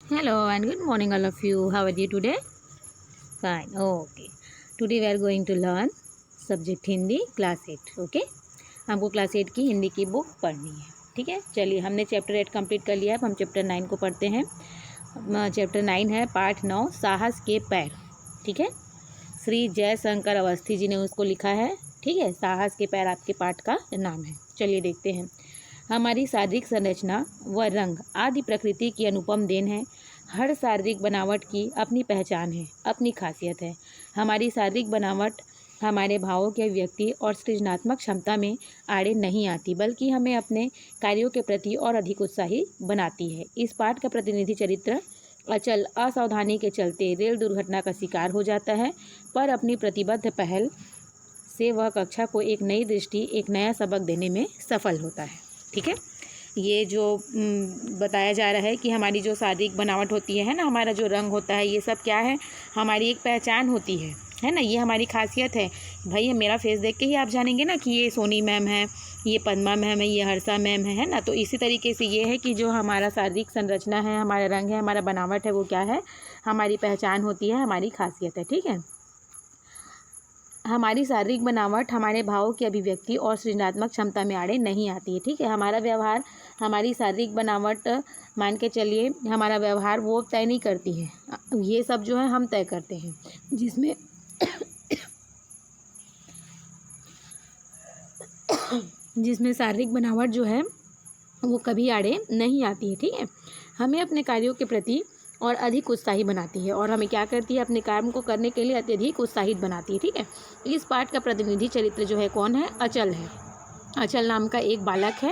Hello and good morning, all of you. How are you today? Fine. Okay. Today we are going to learn subject Hindi class 8. Okay, हमको class 8 की हिंदी की book पढ़नी है. ठीक है, चलिए हमने चैप्टर 8 कंप्लीट कर लिया है. अब हम चैप्टर 9 को पढ़ते हैं. चैप्टर 9 है पाठ 9 साहस के पैर. ठीक है, श्री जयशंकर अवस्थी जी ने उसको लिखा है. ठीक है, साहस के पैर आपके पाठ का नाम है. चलिए देखते हैं. हमारी शारीरिक संरचना व रंग आदि प्रकृति की अनुपम देन है. हर शारीरिक बनावट की अपनी पहचान है, अपनी खासियत है. हमारी शारीरिक बनावट हमारे भावों के अभिव्यक्ति और सृजनात्मक क्षमता में आड़े नहीं आती, बल्कि हमें अपने कार्यों के प्रति और अधिक उत्साही बनाती है. इस पाठ का प्रतिनिधि चरित्र अचल असावधानी के चलते रेल दुर्घटना का शिकार हो जाता है, पर अपनी प्रतिबद्ध पहल से वह कक्षा को एक नई दृष्टि, एक नया सबक देने में सफल होता है. ठीक है, ये जो बताया जा रहा है कि हमारी जो शारीरिक बनावट होती है ना, हमारा जो रंग होता है, ये सब क्या है, हमारी एक पहचान होती है ना, ये हमारी खासियत है. भाई मेरा फेस देख के ही आप जानेंगे ना कि ये सोनी मैम है, ये पद्मा मैम है, ये हर्षा मैम है ना. तो इसी तरीके से ये है कि जो हमारा शारीरिक संरचना है, हमारा रंग है, हमारा बनावट है, वो क्या है, हमारी पहचान होती है, हमारी खासियत है. ठीक है, हमारी शारीरिक बनावट हमारे भावों की अभिव्यक्ति और सृजनात्मक क्षमता में आड़े नहीं आती है. ठीक है, हमारा व्यवहार हमारी शारीरिक बनावट मान के चलिए, हमारा व्यवहार वो तय नहीं करती है. ये सब जो है हम तय करते हैं, जिसमें जिसमें शारीरिक बनावट जो है वो कभी आड़े नहीं आती है. ठीक है, हमें अपने कार्यों के प्रति और अधिक उत्साही बनाती है, और हमें क्या करती है, अपने काम को करने के लिए अत्यधिक उत्साहित बनाती है. ठीक है, इस पाठ का प्रतिनिधि चरित्र जो है कौन है, अचल है. अचल नाम का एक बालक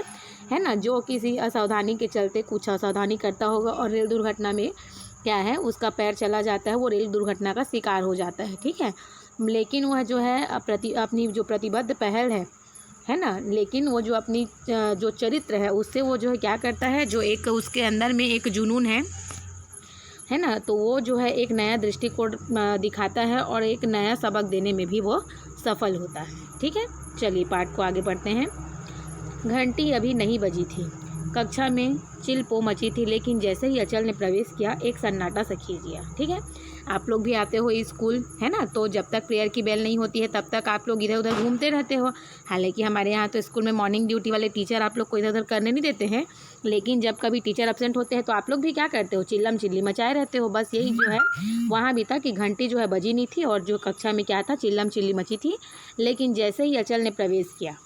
है ना, जो किसी असावधानी के चलते कुछ असावधानी करता होगा और रेल दुर्घटना में क्या है, उसका पैर चला जाता है, वो रेल दुर्घटना का शिकार हो जाता है. ठीक है, लेकिन वह जो है अपनी जो प्रतिबद्ध पहल है ना, लेकिन वो जो अपनी जो चरित्र है उससे वो जो है क्या करता है, जो एक उसके अंदर में एक जुनून है ना, तो वो जो है एक नया दृष्टिकोण दिखाता है और एक नया सबक देने में भी वो सफल होता है. ठीक है, चलिए पाठ को आगे बढ़ते हैं. घंटी अभी नहीं बजी थी, कक्षा में चिलपो मची थी, लेकिन जैसे ही अचल ने प्रवेश किया एक सन्नाटा सा खींच गया. ठीक है, आप लोग भी आते हो स्कूल है ना, तो जब तक प्रेयर की बेल नहीं होती है तब तक आप लोग इधर उधर घूमते रहते हो. हालांकि हमारे यहाँ तो स्कूल में मॉर्निंग ड्यूटी वाले टीचर आप लोग को इधर उधर करने नहीं देते हैं, लेकिन जब कभी टीचर एब्सेंट होते हैं तो आप लोग भी क्या करते हो, चिल्लम चिल्ली मचाए रहते हो. बस यही जो है वहाँ भी था कि घंटी जो है बजी नहीं थी और जो कक्षा में क्या था, चिल्लम चिल्ली मची थी. लेकिन जैसे ही अचल ने प्रवेश किया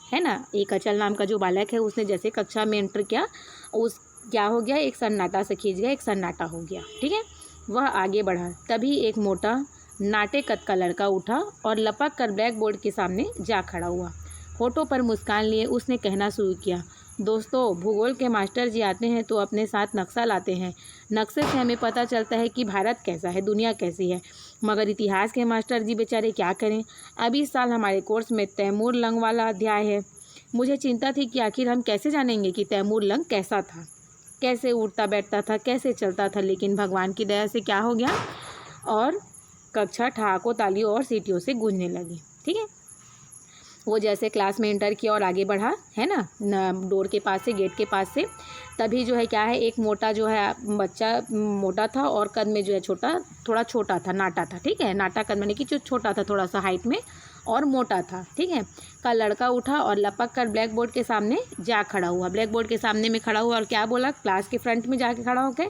है ना, एक अचल नाम का जो बालक है, उसने जैसे कक्षा में एंटर किया, उस क्या हो गया, एक सन्नाटा से खींच गया, एक सन्नाटा हो गया. ठीक है, वह आगे बढ़ा. तभी एक मोटा नाटे कद का लड़का उठा और लपक कर ब्लैक बोर्ड के सामने जा खड़ा हुआ. होठों पर मुस्कान लिए उसने कहना शुरू किया, दोस्तों, भूगोल के मास्टर जी आते हैं तो अपने साथ नक्शा लाते हैं. नक्शे से हमें पता चलता है कि भारत कैसा है, दुनिया कैसी है, मगर इतिहास के मास्टर जी बेचारे क्या करें. अब इस साल हमारे कोर्स में तैमूर लंग वाला अध्याय है. मुझे चिंता थी कि आखिर हम कैसे जानेंगे कि तैमूर लंग कैसा था, कैसे उठता बैठता था, कैसे चलता था. लेकिन भगवान की दया से क्या हो गया, और कक्षा ठहाकों, तालियों और सीटियों से गूंजने लगी. ठीक है, वो जैसे क्लास में एंटर किया और आगे बढ़ा है ना, डोर के पास से, गेट के पास से, तभी जो है क्या है, एक मोटा जो है बच्चा, मोटा था और कद में जो है थोड़ा छोटा था, नाटा था. ठीक है, नाटा कद में कि जो छोटा था थोड़ा सा हाइट में और मोटा था. ठीक है, का लड़का उठा और लपक कर ब्लैक बोर्ड के सामने जा खड़ा हुआ. ब्लैक बोर्ड के सामने में खड़ा हुआ और क्या बोला, क्लास के फ्रंट में जाके खड़ा होकर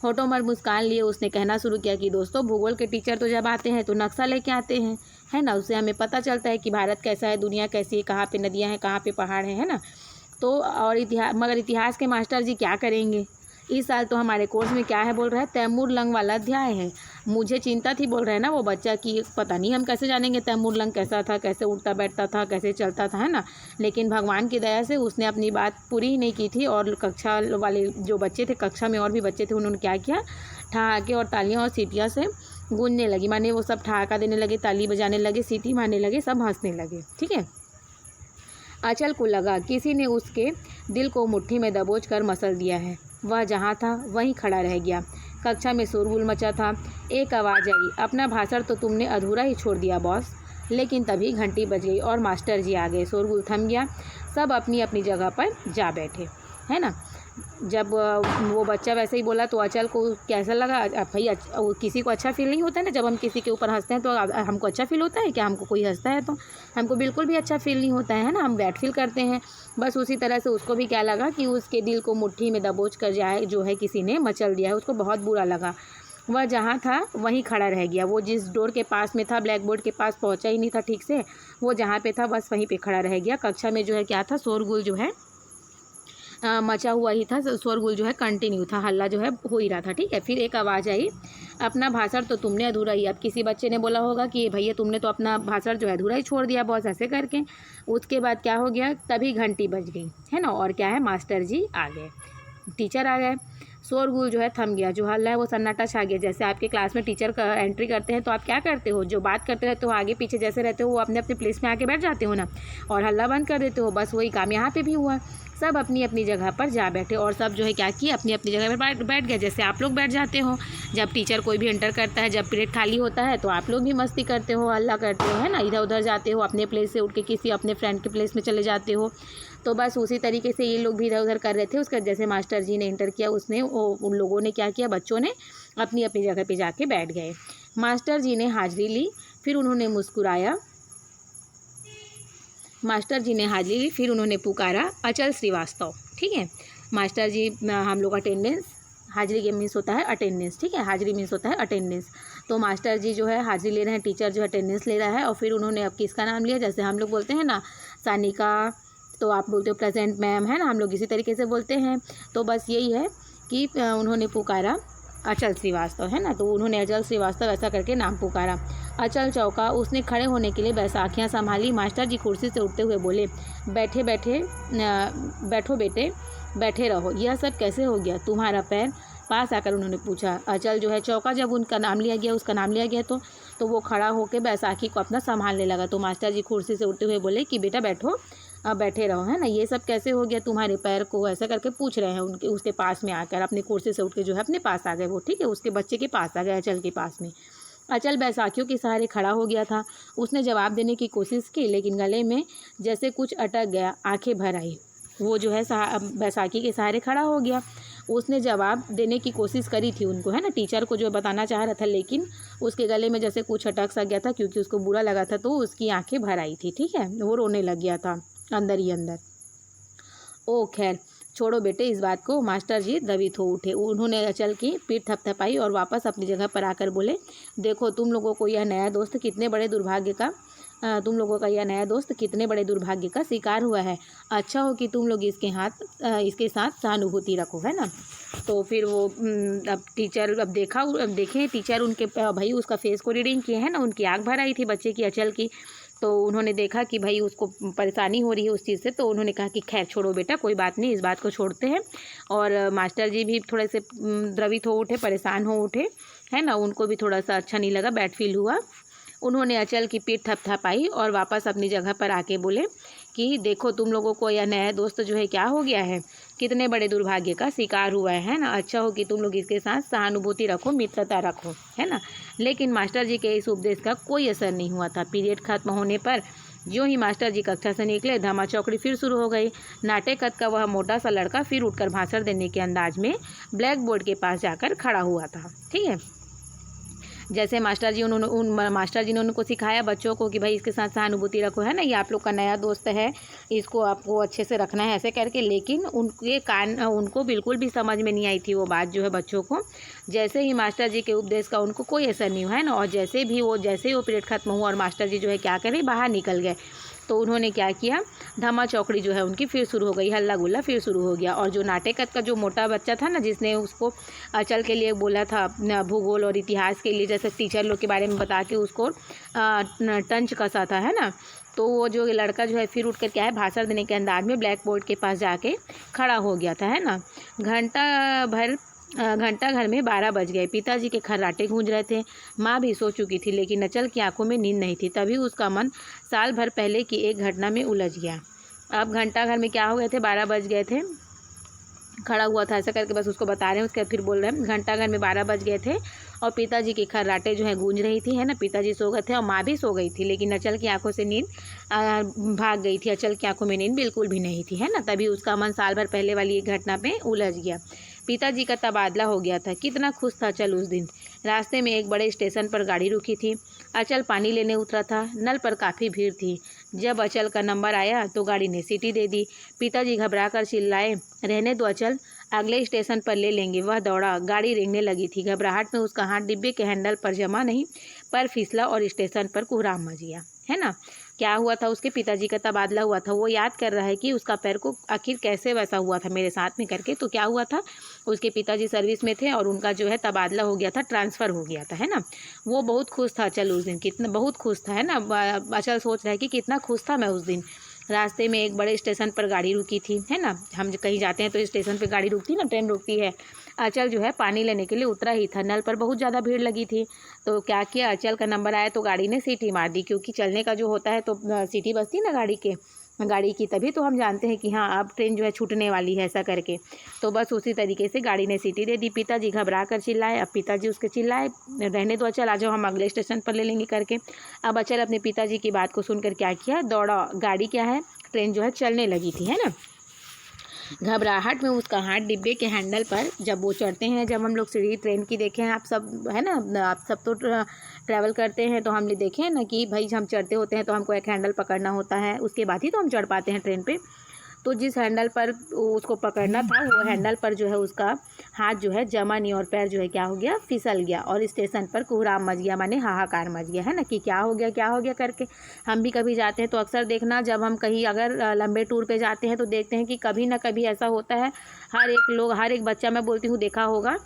होठों पर मुस्कान लिए उसने कहना शुरू किया कि दोस्तों, भूगोल के टीचर तो जब आते हैं तो नक्शा लेके आते हैं है ना, उससे हमें पता चलता है कि भारत कैसा है, दुनिया कैसी है, कहाँ पे नदियाँ हैं, कहाँ पे पहाड़ हैं, है ना. तो और मगर इतिहास के मास्टर जी क्या करेंगे, इस साल तो हमारे कोर्स में क्या है, बोल रहा है तैमूर लंग वाला अध्याय है. मुझे चिंता थी, बोल रहा है ना वो बच्चा, कि पता नहीं हम कैसे जानेंगे तैमूर लंग कैसा था, कैसे उठता बैठता था, कैसे चलता था, है ना. लेकिन भगवान की दया से उसने अपनी बात पूरी ही नहीं की थी, और कक्षा वाले जो बच्चे थे, कक्षा में और भी बच्चे थे, उन्होंने क्या किया, ठहाके और तालियाँ और सीटियाँ से गूंजने लगी. माने वो सब ठहाका देने लगे, ताली बजाने लगे, सीटी मारने लगे, सब हंसने लगे. ठीक है, अचल को लगा किसी ने उसके दिल को मुट्ठी में दबोच कर मसल दिया है. वह जहाँ था वहीं खड़ा रह गया. कक्षा में शोरगुल मचा था. एक आवाज़ आई, अपना भाषण तो तुमने अधूरा ही छोड़ दिया बॉस. लेकिन तभी घंटी बज गई और मास्टर जी आ गए. शोरगुल थम गया, सब अपनी अपनी जगह पर जा बैठे है ना. जब वो बच्चा वैसे ही बोला तो अचल को कैसा लगा। भाई किसी को अच्छा फील नहीं होता है ना, जब हम किसी के ऊपर हंसते हैं तो हमको अच्छा फील होता है क्या? हमको कोई हंसता है तो हमको बिल्कुल भी अच्छा फील नहीं होता है ना, हम बैड फील करते हैं। बस उसी तरह से उसको भी क्या लगा कि उसके दिल को मुट्ठी में दबोच कर जाए जो है किसी ने मचल दिया है, उसको बहुत बुरा लगा। वह जहाँ था वहीं खड़ा रह गया। वो जिस डोर के पास में था, ब्लैक बोर्ड के पास पहुँचा ही नहीं था ठीक से, वो जहाँ पे था बस वहीं पे खड़ा रह गया। कक्षा में जो है क्या था, शोरगुल जो है मचा हुआ ही था, शोरगुल जो है कंटिन्यू था, हल्ला जो है हो ही रहा था। ठीक है, फिर एक आवाज़ आई, अपना भाषण तो तुमने अधूरा ही। अब किसी बच्चे ने बोला होगा कि भैया तुमने तो अपना भाषण जो है अधूरा ही छोड़ दिया बॉस, ऐसे करके। उसके बाद क्या हो गया, तभी घंटी बज गई है ना, और क्या है, मास्टर जी आ गए, टीचर आ गए। शोरगुल जो है थम गया, जो हल्ला है वो सन्नाटा छा गया। जैसे आपके क्लास में टीचर का एंट्री करते हैं तो आप क्या करते हो, जो बात करते रहते हो आगे पीछे जैसे रहते हो वो अपने अपने प्लेस में आके बैठ जाते हो ना, और हल्ला बंद कर देते हो। बस वही काम यहाँ पे भी हुआ, सब अपनी अपनी जगह पर जा बैठे और सब जो है क्या किया, अपनी अपनी जगह पर बैठ गए। जैसे आप लोग बैठ जाते हो जब टीचर कोई भी एंटर करता है, जब पीरियड खाली होता है तो आप लोग भी मस्ती करते हो, हल्ला करते हो, है ना, इधर उधर जाते हो, अपने प्लेस से उठ के किसी अपने फ्रेंड के प्लेस में चले जाते हो। तो बस उसी तरीके से ये लोग भी इधर उधर कर रहे थे। उसका जैसे मास्टर जी ने एंटर किया, उसने उन लोगों ने क्या किया, बच्चों ने अपनी अपनी जगह पे जाके बैठ गए। मास्टर जी ने हाजिरी ली, फिर उन्होंने मुस्कुराया। मास्टर जी ने हाजिरी ली, फिर उन्होंने पुकारा, अचल श्रीवास्तव। ठीक है, मास्टर जी हम लोग अटेंडेंस, हाजिरी के मीन्स होता है अटेंडेंस। ठीक है, हाजिरी मीन्स होता है अटेंडेंस। तो मास्टर जी जो है हाजिरी ले रहे हैं, टीचर जो अटेंडेंस ले रहा है, और फिर उन्होंने अब किसका नाम लिया, जैसे हम लोग बोलते हैं ना सानिका, तो आप बोलते हो प्रेजेंट मैम, है ना, हम लोग इसी तरीके से बोलते हैं। तो बस यही है कि उन्होंने पुकारा अचल श्रीवास्तव, है ना, तो उन्होंने अचल श्रीवास्तव ऐसा करके नाम पुकारा। अचल चौका, उसने खड़े होने के लिए बैसाखियाँ संभाली। मास्टर जी कुर्सी से उठते हुए बोले, बैठो बेटे, बैठे रहो। यह सब कैसे हो गया, तुम्हारा पैर? पास आकर उन्होंने पूछा। अचल जो है चौका, जब उनका नाम लिया गया, उसका नाम लिया गया तो वो खड़ा होकर बैसाखी को अपना संभालने लगा। तो मास्टर जी कुर्सी से उठते हुए बोले कि बेटा बैठो, अब बैठे रहो, है ना, ये सब कैसे हो गया तुम्हारे पैर को, ऐसा करके पूछ रहे हैं उसके पास में आकर। अपनी कुर्सी से उठ के जो है अपने पास आ गए वो, ठीक है, उसके बच्चे के पास आ गए, अचल के पास में। अचल बैसाखियों के सहारे खड़ा हो गया था। उसने जवाब देने की कोशिश की, लेकिन गले में जैसे कुछ अटक गया, आंखें भर आई। वो जो है बैसाखी के सहारे खड़ा हो गया। उसने जवाब देने की कोशिश करी थी उनको, है ना, टीचर को जो बताना चाह रहा था, लेकिन उसके गले में जैसे कुछ अटक सा गया था, क्योंकि उसको बुरा लगा था, तो उसकी आंखें भर आई थी। ठीक है, वो रोने लग गया था अंदर ही अंदर। ओ खैर छोड़ो बेटे इस बात को। मास्टर जी द्रवित हो उठे। उन्होंने अचल की पीठ थपथपाई और वापस अपनी जगह पर आकर बोले, देखो तुम लोगों को यह नया दोस्त कितने बड़े दुर्भाग्य का का शिकार हुआ है। अच्छा हो कि तुम लोग इसके साथ सहानुभूति रखो, है ना। तो फिर वो अब टीचर अब देखें टीचर उनके भाई उसका फेस को रीडिंग किए, है ना, उनकी आँख भर आई थी बच्चे की, अचल की। तो उन्होंने देखा कि भाई उसको परेशानी हो रही है उस चीज़ से, तो उन्होंने कहा कि खैर छोड़ो बेटा, कोई बात नहीं, इस बात को छोड़ते हैं। और मास्टर जी भी थोड़े से द्रवित हो उठे, परेशान हो उठे, है ना, उनको भी थोड़ा सा अच्छा नहीं लगा, बैड फील हुआ। उन्होंने अचल की पीठ थपथपाई और वापस अपनी जगह पर आके बोले कि देखो तुम लोगों को यह नया दोस्त जो है क्या हो गया है, कितने बड़े दुर्भाग्य का शिकार हुआ है ना। अच्छा हो कि तुम लोग इसके साथ सहानुभूति रखो, मित्रता रखो, है ना। लेकिन मास्टर जी के इस उपदेश का कोई असर नहीं हुआ था। पीरियड खत्म होने पर जो ही मास्टर जी कक्षा से निकले, धमा चौकड़ी फिर शुरू हो गई। नाटे कद का वह मोटा सा लड़का फिर उठकर भाषण देने के अंदाज में ब्लैक बोर्ड के पास जाकर खड़ा हुआ था। ठीक है, जैसे मास्टर जी ने उनको सिखाया बच्चों को कि भाई इसके साथ सहानुभूति रखो, है ना, ये आप लोग का नया दोस्त है, इसको आपको अच्छे से रखना है, ऐसे करके। लेकिन उनको बिल्कुल भी समझ में नहीं आई थी वो बात जो है बच्चों को। जैसे ही मास्टर जी के उपदेश का उनको कोई असर नहीं हुआ, है ना, और जैसे ही वो पीरियड खत्म हुआ और मास्टर जी जो है क्या करें, बाहर निकल गए, तो उन्होंने क्या किया, धमा चौकड़ी जो है उनकी फिर शुरू हो गई, हल्ला गुल्ला फिर शुरू हो गया। और जो नाटेकत का जो मोटा बच्चा था ना, जिसने उसको अचल के लिए बोला था भूगोल और इतिहास के लिए, जैसे टीचर लोग के बारे में बता के उसको टंच कसा था, है ना, तो वो जो लड़का जो है फिर उठकर क्या है, भाषण देने के अंदाज में ब्लैक बोर्ड के पास जाके खड़ा हो गया था, है ना। घंटा घर में 12 बज गए। पिताजी के खर्राटे गूंज रहे थे। माँ भी सो चुकी थी, लेकिन अचल की आंखों में नींद नहीं थी। तभी उसका मन साल भर पहले की एक घटना में उलझ गया। अब घंटा घर में क्या हो गए थे, 12 बज गए थे, खड़ा हुआ था, ऐसा करके बस उसको बता रहे हैं। उसके फिर बोल रहे हैं घंटाघर में 12 बज गए थे और पिताजी की खर्राटें जो है गूंज रही थी, है ना। पिताजी सो गए थे और माँ भी सो गई थी, लेकिन अचल की आंखों से नींद भाग गई थी। अचल की आंखों में नींद बिल्कुल भी नहीं थी, है ना। तभी उसका मन साल भर पहले वाली एक घटना पे उलझ गया। पिताजी का तबादला हो गया था। कितना खुश था अचल उस दिन। रास्ते में एक बड़े स्टेशन पर गाड़ी रुकी थी। अचल पानी लेने उतरा था। नल पर काफ़ी भीड़ थी। जब अचल का नंबर आया तो गाड़ी ने सीटी दे दी। पिताजी घबरा कर चिल्लाए, रहने दो अचल, अगले स्टेशन पर ले लेंगे। वह दौड़ा। गाड़ी रेंगने लगी थी। घबराहट में उसका हाथ डिब्बे के हैंडल पर जमा नहीं, पर फिसला और स्टेशन पर कोहराम मच गया, है ना। क्या हुआ था, उसके पिताजी का तबादला हुआ था। वो याद कर रहा है कि उसका पैर को आखिर कैसे वैसा हुआ था मेरे साथ में करके। तो क्या हुआ था, उसके पिताजी सर्विस में थे और उनका जो है तबादला हो गया था, ट्रांसफ़र हो गया था, है ना। वो बहुत खुश था अचल उस दिन, कितना बहुत खुश था, है ना। अचल सोच रहा है कि कितना खुश था मैं उस दिन। रास्ते में एक बड़े स्टेशन पर गाड़ी रुकी थी, है ना। हम कहीं जाते हैं तो स्टेशन पे गाड़ी रुकती है ना, ट्रेन रुकती है। अचल जो है पानी लेने के लिए उतरा ही था। नल पर बहुत ज़्यादा भीड़ लगी थी। तो क्या किया, अचल का नंबर आया तो गाड़ी ने सीटी मार दी, क्योंकि चलने का जो होता है तो सीटी बजती है ना गाड़ी की, तभी तो हम जानते हैं कि हाँ अब ट्रेन जो है छूटने वाली है, ऐसा करके। तो बस उसी तरीके से गाड़ी ने सीटी दे दी। पिताजी घबरा कर चिल्लाए। अब पिताजी उसके चिल्लाए, रहने दो अचल, आ जाओ, हम अगले स्टेशन पर ले लेंगे करके। अब अचल अपने पिताजी की बात को सुनकर क्या किया, दौड़ा। गाड़ी क्या है, ट्रेन जो है चलने लगी थी, है ना। घबराहट में उसका हाथ डिब्बे के हैंडल पर, जब वो चढ़ते हैं, जब हम लोग सीढ़ी ट्रेन की देखे हैं आप सब, है ना, आप सब तो ट्रैवल करते हैं तो हमने देखे हैं ना कि भाई हम चढ़ते होते हैं तो हमको एक हैंडल पकड़ना होता है, उसके बाद ही तो हम चढ़ पाते हैं ट्रेन पे। तो जिस हैंडल पर उसको पकड़ना था, वो हैंडल पर जो है उसका हाथ जो है जमा नहीं और पैर जो है क्या हो गया, फिसल गया और स्टेशन पर कोहराम मच गया, माने हाहाकार मच गया, है ना, कि क्या हो गया करके। हम भी कभी जाते हैं तो अक्सर देखना, जब हम कहीं अगर लंबे टूर पे जाते हैं तो देखते हैं कि कभी ना कभी ऐसा होता है। हर एक बच्चा, मैं बोलती हूँ, देखा होगा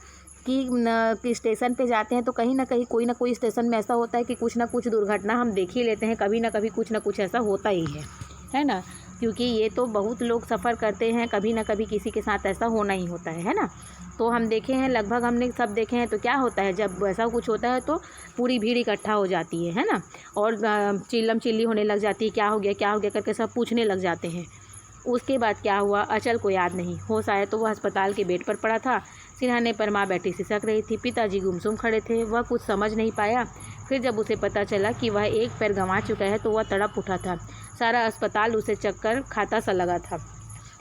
कि स्टेशन पे जाते हैं तो कहीं ना कहीं कोई ना कोई स्टेशन में ऐसा होता है कि कुछ ना कुछ दुर्घटना हम देख ही लेते हैं, कभी ना कभी कुछ ना कुछ ऐसा होता ही है ना। क्योंकि ये तो बहुत लोग सफ़र करते हैं, कभी ना कभी किसी के साथ ऐसा होना ही होता है ना। तो हम देखे हैं, लगभग हमने सब देखे हैं। तो क्या होता है, जब ऐसा कुछ होता है तो पूरी भीड़ इकट्ठा हो जाती है ना, और चिल्लम चिल्ली होने लग जाती है, क्या हो गया करके सब पूछने लग जाते हैं। उसके बाद क्या हुआ, अचल को याद नहीं। होश आया तो वह अस्पताल के बेड पर पड़ा था। सिरहाने पर माँ बैठी सिसक रही थी। पिताजी गुमसुम खड़े थे। वह कुछ समझ नहीं पाया। फिर जब उसे पता चला कि वह एक पैर गंवा चुका है तो वह तड़प उठा था। सारा अस्पताल उसे चक्कर खाता सा लगा था,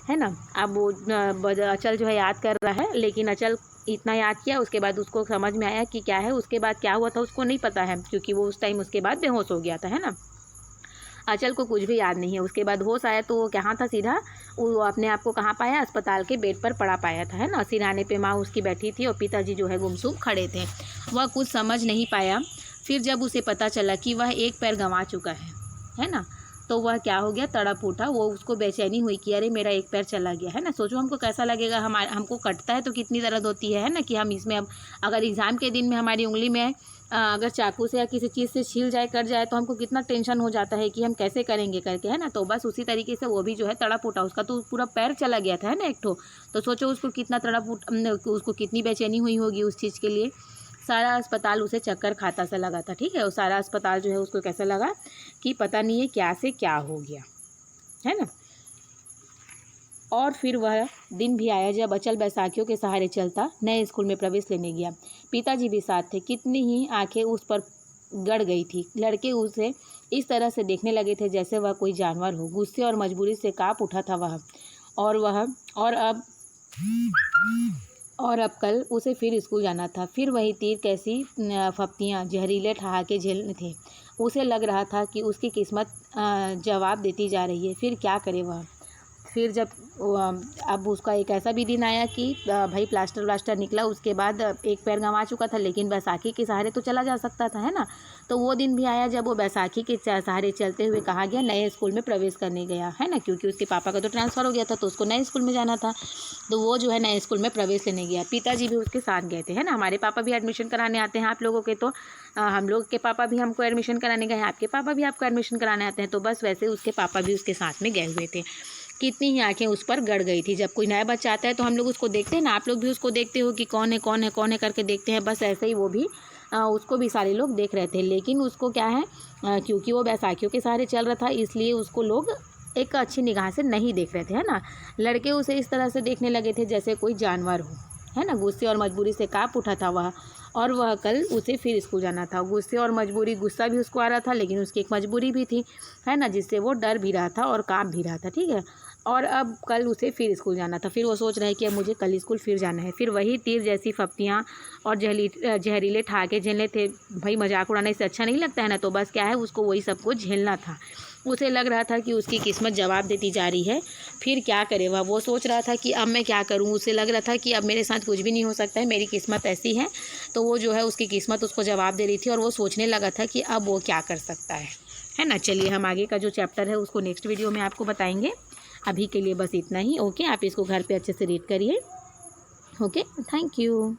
है ना। अब वो अचल जो है याद कर रहा है, लेकिन अचल इतना याद किया, उसके बाद उसको समझ में आया कि क्या है। उसके बाद क्या हुआ था उसको नहीं पता है, क्योंकि वो उस टाइम उसके बाद बेहोश हो गया था, है ना। अचल को कुछ भी याद नहीं है। उसके बाद होश आया तो वो कहाँ था, सीधा वो अपने आप को कहाँ पाया, अस्पताल के बेड पर पड़ा पाया था, है ना। सिरहाने पे माँ उसकी बैठी थी और पिताजी जो है गुमसुम खड़े थे। वह कुछ समझ नहीं पाया। फिर जब उसे पता चला कि वह एक पैर गंवा चुका है ना, तो वह क्या हो गया, तड़प उठा। वो उसको बेचैनी हुई कि अरे मेरा एक पैर चला गया, है ना। सोचो हमको कैसा लगेगा, हमको कटता है तो कितनी दर्द होती है ना, कि हम इसमें अब अगर एग्ज़ाम के दिन में हमारी उंगली में अगर चाकू से या किसी चीज़ से छील जाए, कट जाए, तो हमको कितना टेंशन हो जाता है कि हम कैसे करेंगे करके, है ना। तो बस उसी तरीके से वो भी जो है तड़प उठा। उसका तो पूरा पैर चला गया था, है ना, एक ठो। तो सोचो उसको कितना उसको कितनी बेचैनी हुई होगी उस चीज़ के लिए। सारा अस्पताल उसे चक्कर खाता सा लगा था, ठीक है। और सारा अस्पताल जो है उसको कैसा लगा कि पता नहीं है क्या से क्या हो गया, है ना। और फिर वह दिन भी आया जब अचल बैसाखियों के सहारे चलता नए स्कूल में प्रवेश लेने गया। पिताजी भी साथ थे। कितनी ही आंखें उस पर गड़ गई थी। लड़के उसे इस तरह से देखने लगे थे जैसे वह कोई जानवर हो। गुस्से और मजबूरी से काँप उठा था वह। और अब कल उसे फिर स्कूल जाना था। फिर वही तीर कैसी फप्तियाँ, जहरीले ठहाके झेलने थे। उसे लग रहा था कि उसकी किस्मत जवाब देती जा रही है। फिर क्या करे वह। फिर जब अब उसका एक ऐसा भी दिन आया कि भाई प्लास्टर व्लास्टर निकला, उसके बाद एक पैर गंवा चुका था, लेकिन बैसाखी के सहारे तो चला जा सकता था, है ना। तो वो दिन भी आया जब वो बैसाखी के सहारे चलते हुए कहा गया नए स्कूल में प्रवेश करने गया, है ना, क्योंकि उसके पापा का तो ट्रांसफ़र हो गया था तो उसको नए स्कूल में जाना था। तो वो जो है नए स्कूल में प्रवेश लेने गया। पिताजी भी उसके साथ गए थे, है ना। हमारे पापा भी एडमिशन कराने आते हैं आप लोगों के, तो हम लोग के पापा भी हमको एडमिशन कराने गए हैं, आपके पापा भी आपको एडमिशन कराने आते हैं। तो बस वैसे उसके पापा भी उसके साथ में गए हुए थे। कितनी ही आंखें उस पर गड़ गई थी। जब कोई नया बच्चा आता है तो हम लोग उसको देखते हैं ना, आप लोग भी उसको देखते हो कि कौन है करके देखते हैं। बस ऐसे ही वो भी उसको भी सारे लोग देख रहे थे। लेकिन उसको क्या है, क्योंकि वो बैसाखियों के सहारे चल रहा था, इसलिए उसको लोग एक अच्छी निगाह से नहीं देख रहे थे, है ना। लड़के उसे इस तरह से देखने लगे थे जैसे कोई जानवर हो, है ना। गुस्से और मजबूरी से काँप उठा था वह, और वह कल उसे फिर स्कूल जाना था। गुस्से और मजबूरी, गुस्सा भी उसको आ रहा था लेकिन उसकी एक मजबूरी भी थी, है ना, जिससे वो डर भी रहा था और काँप भी रहा था, ठीक है। और अब कल उसे फिर स्कूल जाना था। फिर वो सोच रहा है कि अब मुझे कल स्कूल फिर जाना है। फिर वही तीर जैसी फप्तियाँ और जहरीले ठहाके झेलने थे। भाई मजाक उड़ाने से अच्छा नहीं लगता है ना, तो बस क्या है, उसको वही सब कुछ झेलना था। उसे लग रहा था कि उसकी किस्मत जवाब देती जा रही है। फिर क्या करे वह, वो सोच रहा था कि अब मैं क्या करूं। उसे लग रहा था कि अब मेरे साथ कुछ भी नहीं हो सकता है, मेरी किस्मत ऐसी है। तो वो जो है उसकी किस्मत उसको जवाब दे रही थी और वो सोचने लगा था कि अब वो क्या कर सकता है ना। चलिए हम आगे का जो चैप्टर है उसको नेक्स्ट वीडियो में आपको बताएंगे। अभी के लिए बस इतना ही। ओके, आप इसको घर पे अच्छे से रीड करिए। Okay, thank you.